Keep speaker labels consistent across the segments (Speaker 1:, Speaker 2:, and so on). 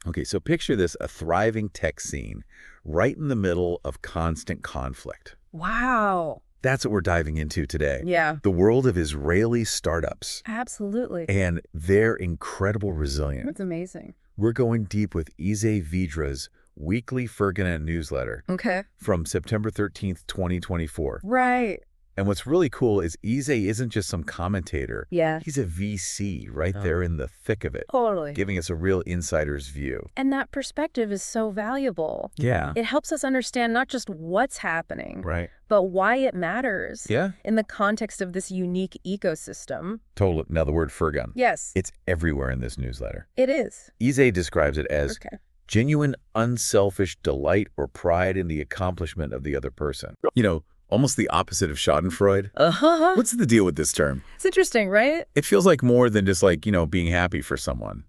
Speaker 1: Okay, so picture this, a thriving tech scene right in the middle of constant conflict.
Speaker 2: Wow.
Speaker 1: That's what we're diving into today.
Speaker 2: Yeah.
Speaker 1: The world of Israeli startups
Speaker 2: Absolutely.
Speaker 1: and their incredible resilience.
Speaker 2: That's amazing.
Speaker 1: We're going deep with Vidra's weekly Firgun newsletter
Speaker 2: Okay.
Speaker 1: from September 13th, 2024.
Speaker 2: Right.
Speaker 1: And what's really cool is isn't just some commentator.
Speaker 2: Yeah.
Speaker 1: He's a VC right there in the thick of it,
Speaker 2: Totally.
Speaker 1: giving us a real insider's view.
Speaker 2: And that perspective is so valuable.
Speaker 1: Yeah.
Speaker 2: It helps us understand not just what's happening,
Speaker 1: Right.
Speaker 2: but why it matters.
Speaker 1: Yeah.
Speaker 2: In the context of this unique ecosystem.
Speaker 1: Totally. Now, the word Firgun.
Speaker 2: Yes.
Speaker 1: It's everywhere in this newsletter.
Speaker 2: It is.
Speaker 1: Describes it as genuine, unselfish delight or pride in the accomplishment of the other person. You know, almost the opposite of Schadenfreude.
Speaker 2: Uh-huh.
Speaker 1: What's the deal with this term?
Speaker 2: It's interesting, right?
Speaker 1: It feels like more than just like, being happy for someone.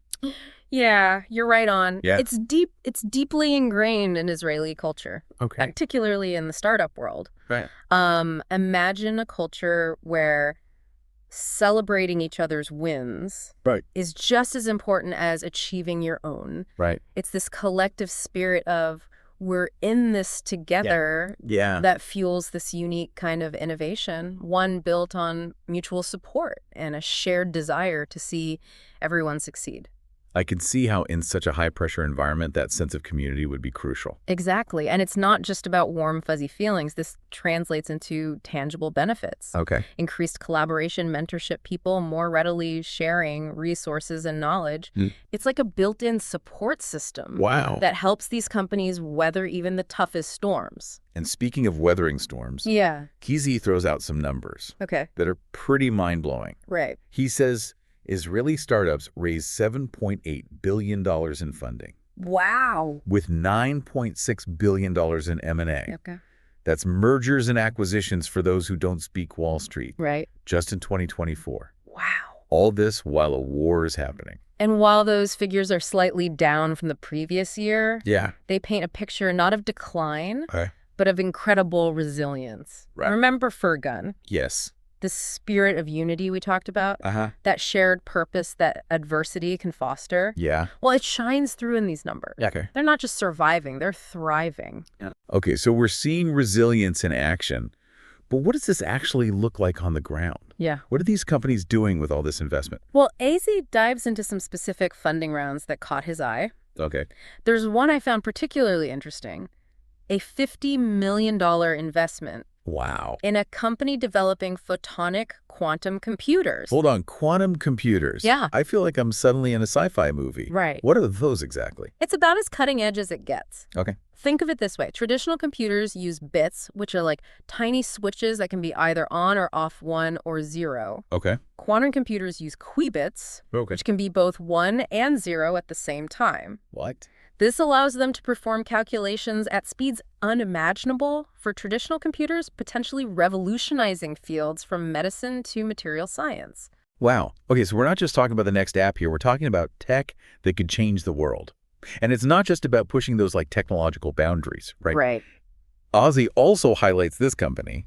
Speaker 2: Yeah, you're right on.
Speaker 1: Yeah.
Speaker 2: It's deeply ingrained in Israeli culture.
Speaker 1: Okay.
Speaker 2: Particularly in the startup world.
Speaker 1: Right.
Speaker 2: Imagine a culture where celebrating each other's wins is just as important as achieving your own.
Speaker 1: Right.
Speaker 2: It's this collective spirit of we're in this together that fuels this unique kind of innovation, one built on mutual support and a shared desire to see everyone succeed.
Speaker 1: I can see how in such a high-pressure environment, that sense of community would be crucial.
Speaker 2: Exactly. And it's not just about warm, fuzzy feelings. This translates into tangible benefits.
Speaker 1: Okay.
Speaker 2: Increased collaboration, mentorship, people more readily sharing resources and knowledge. It's like a built-in support system that helps these companies weather even the toughest storms.
Speaker 1: And speaking of weathering storms, Kizi throws out some numbers that are pretty mind-blowing.
Speaker 2: Right.
Speaker 1: He says Israeli startups raised $7.8 billion in funding.
Speaker 2: Wow.
Speaker 1: With $9.6 billion in M&A.
Speaker 2: Okay.
Speaker 1: That's mergers and acquisitions for those who don't speak Wall Street.
Speaker 2: Right.
Speaker 1: Just in 2024.
Speaker 2: Wow.
Speaker 1: All this while a war is happening.
Speaker 2: And while those figures are slightly down from the previous year, they paint a picture not of decline, but of incredible resilience.
Speaker 1: Right.
Speaker 2: Remember Firgun?
Speaker 1: Yes.
Speaker 2: The spirit of unity we talked about, that shared purpose that adversity can foster.
Speaker 1: Yeah.
Speaker 2: Well, it shines through in these numbers.
Speaker 1: Okay.
Speaker 2: They're not just surviving, they're thriving.
Speaker 1: Okay, so we're seeing resilience in action, but what does this actually look like on the ground?
Speaker 2: Yeah.
Speaker 1: What are these companies doing with all this investment?
Speaker 2: Well, AZ dives into some specific funding rounds that caught his eye.
Speaker 1: Okay.
Speaker 2: There's one I found particularly interesting, a $50 million investment.
Speaker 1: Wow.
Speaker 2: In a company developing photonic quantum computers.
Speaker 1: Hold on, quantum computers.
Speaker 2: Yeah.
Speaker 1: I feel like I'm suddenly in a sci-fi movie.
Speaker 2: Right.
Speaker 1: What are those exactly?
Speaker 2: It's about as cutting edge as it gets.
Speaker 1: Okay.
Speaker 2: Think of it this way. Traditional computers use bits, which are like tiny switches that can be either on or off 1 or 0.
Speaker 1: Okay.
Speaker 2: Quantum computers use qubits,
Speaker 1: Okay.
Speaker 2: which can be both 1 and 0 at the same time.
Speaker 1: What?
Speaker 2: This allows them to perform calculations at speeds unimaginable for traditional computers, potentially revolutionizing fields from medicine to material science.
Speaker 1: Wow. Okay, so we're not just talking about the next app here. We're talking about tech that could change the world. And it's not just about pushing those like technological boundaries, right?
Speaker 2: Right.
Speaker 1: Ozzy also highlights this company.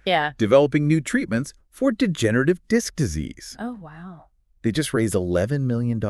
Speaker 2: Yeah.
Speaker 1: Developing new treatments for degenerative disc disease.
Speaker 2: Oh, wow.
Speaker 1: They just raised $11 million.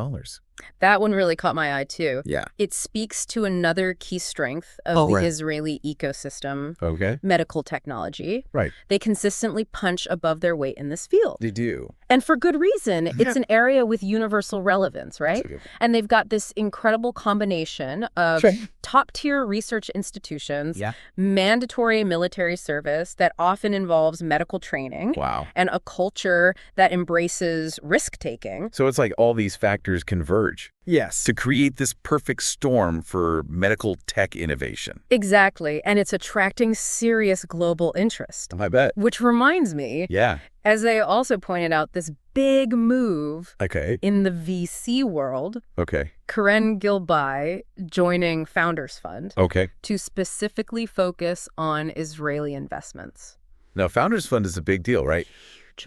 Speaker 2: That one really caught my eye, too.
Speaker 1: Yeah.
Speaker 2: It speaks to another key strength of the Israeli ecosystem, medical technology.
Speaker 1: Right.
Speaker 2: They consistently punch above their weight in this field.
Speaker 1: They do.
Speaker 2: And for good reason. It's an area with universal relevance, right? And they've got this incredible combination of top-tier research institutions, mandatory military service that often involves medical training, and a culture that embraces risk-taking.
Speaker 1: So it's like all these factors converge.
Speaker 3: Yes.
Speaker 1: To create this perfect storm for medical tech innovation.
Speaker 2: Exactly. And it's attracting serious global interest.
Speaker 1: I bet.
Speaker 2: Which reminds me, as they also pointed out, this big move in the VC world. Karen Gilbai joining Founders Fund to specifically focus on Israeli investments.
Speaker 1: Now, Founders Fund is a big deal, right?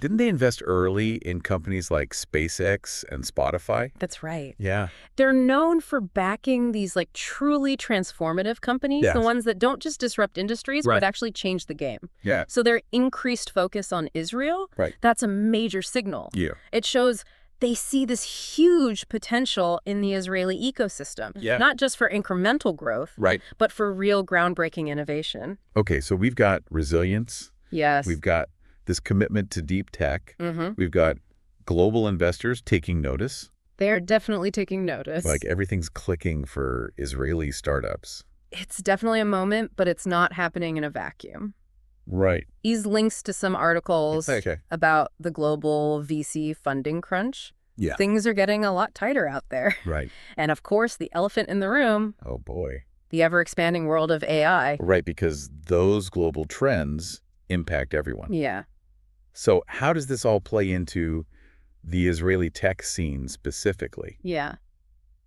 Speaker 1: Didn't they invest early in companies like SpaceX and Spotify?
Speaker 2: That's right.
Speaker 1: Yeah.
Speaker 2: They're known for backing these like truly transformative companies, the ones that don't just disrupt industries, but actually change the game.
Speaker 1: Yeah.
Speaker 2: So their increased focus on Israel, that's a major signal.
Speaker 1: Yeah.
Speaker 2: It shows they see this huge potential in the Israeli ecosystem, not just for incremental growth, but for real groundbreaking innovation.
Speaker 1: Okay, so we've got resilience.
Speaker 2: Yes.
Speaker 1: We've got this commitment to deep tech. We've got global investors taking notice.
Speaker 2: They're definitely taking notice.
Speaker 1: Like everything's clicking for Israeli startups.
Speaker 2: It's definitely a moment, but it's not happening in a vacuum.
Speaker 1: Right.
Speaker 2: These links to some articles about the global VC funding crunch.
Speaker 1: Yeah.
Speaker 2: Things are getting a lot tighter out there.
Speaker 1: Right.
Speaker 2: And of course, the elephant in the room.
Speaker 1: Oh, boy.
Speaker 2: The ever-expanding world of AI.
Speaker 1: Right, because those global trends impact everyone.
Speaker 2: Yeah.
Speaker 1: So how does this all play into the Israeli tech scene specifically?
Speaker 2: Yeah.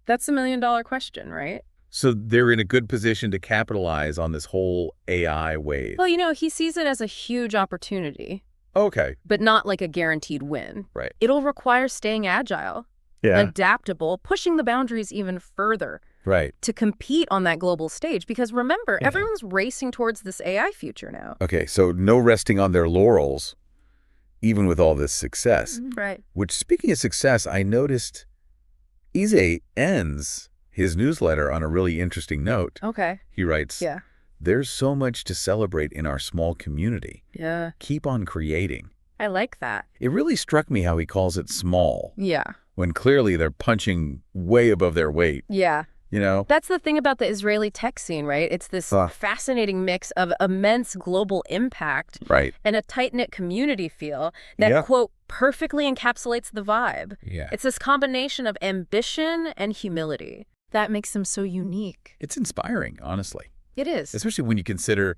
Speaker 2: That's a million-dollar question, right?
Speaker 1: So they're in a good position to capitalize on this whole AI wave.
Speaker 2: Well, you know, he sees it as a huge opportunity.
Speaker 1: Okay.
Speaker 2: But not like a guaranteed win.
Speaker 1: Right.
Speaker 2: It'll require staying agile, adaptable, pushing the boundaries even further.
Speaker 1: Right.
Speaker 2: To compete on that global stage. Because remember, everyone's racing towards this AI future now.
Speaker 1: Okay, so no resting on their laurels, even with all this success.
Speaker 2: Right.
Speaker 1: Which, speaking of success, I noticed Eze ends his newsletter on a really interesting note.
Speaker 2: Okay.
Speaker 1: He writes, there's so much to celebrate in our small community.
Speaker 2: Yeah.
Speaker 1: Keep on creating.
Speaker 2: I like that.
Speaker 1: It really struck me how he calls it small.
Speaker 2: Yeah.
Speaker 1: When clearly they're punching way above their weight.
Speaker 2: Yeah.
Speaker 1: You know?
Speaker 2: That's the thing about the Israeli tech scene, right? It's this fascinating mix of immense global impact and a tight-knit community feel that, quote, perfectly encapsulates the vibe.
Speaker 1: Yeah.
Speaker 2: It's this combination of ambition and humility that makes them so unique.
Speaker 1: It's inspiring, honestly.
Speaker 2: It is.
Speaker 1: Especially when you consider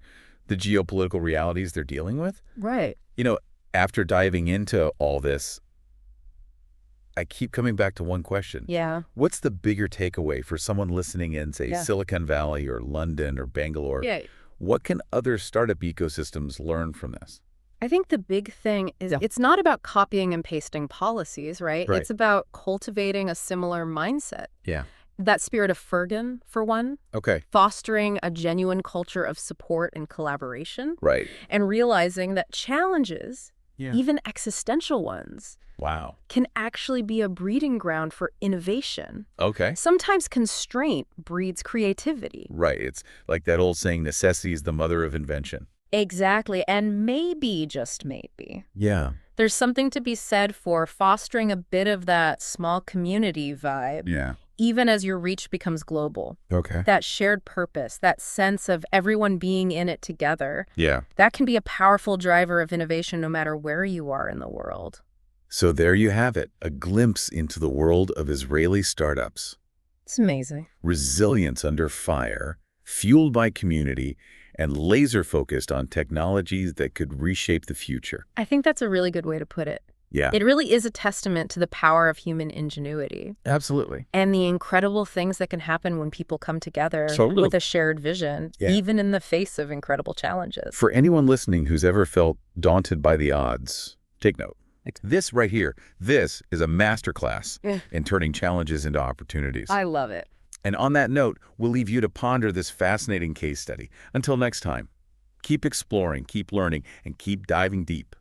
Speaker 1: the geopolitical realities they're dealing with.
Speaker 2: Right.
Speaker 1: You know, after diving into all this, I keep coming back to one question.
Speaker 2: Yeah.
Speaker 1: What's the bigger takeaway for someone listening in, say, Silicon Valley or London or Bangalore?
Speaker 2: Yeah.
Speaker 1: What can other startup ecosystems learn from this?
Speaker 2: I think the big thing is it's not about copying and pasting policies, right? It's about cultivating a similar mindset.
Speaker 1: Yeah.
Speaker 2: That spirit of Firgun, for one.
Speaker 1: Okay.
Speaker 2: Fostering a genuine culture of support and collaboration.
Speaker 1: Right.
Speaker 2: And realizing that challenges, even existential ones, can actually be a breeding ground for innovation.
Speaker 1: Okay.
Speaker 2: Sometimes constraint breeds creativity.
Speaker 1: Right. It's like that old saying, necessity is the mother of invention.
Speaker 2: Exactly. And maybe, just maybe,
Speaker 1: there's
Speaker 2: something to be said for fostering a bit of that small community vibe. Even as your reach becomes global.
Speaker 1: Okay.
Speaker 2: That shared purpose, that sense of everyone being in it together.
Speaker 1: Yeah.
Speaker 2: That can be a powerful driver of innovation no matter where you are in the world.
Speaker 1: So there you have it, a glimpse into the world of Israeli startups.
Speaker 2: It's amazing.
Speaker 1: Resilience under fire, fueled by community, and laser-focused on technologies that could reshape the future.
Speaker 2: I think that's a really good way to put it.
Speaker 1: Yeah.
Speaker 2: It really is a testament to the power of human ingenuity.
Speaker 1: Absolutely.
Speaker 2: And the incredible things that can happen when people come together with a shared vision, even in the face of incredible challenges.
Speaker 1: For anyone listening who's ever felt daunted by the odds, take note. This right here, this is a masterclass in turning challenges into opportunities.
Speaker 2: I love it.
Speaker 1: And on that note, we'll leave you to ponder this fascinating case study. Until next time, keep exploring, keep learning, and keep diving deep.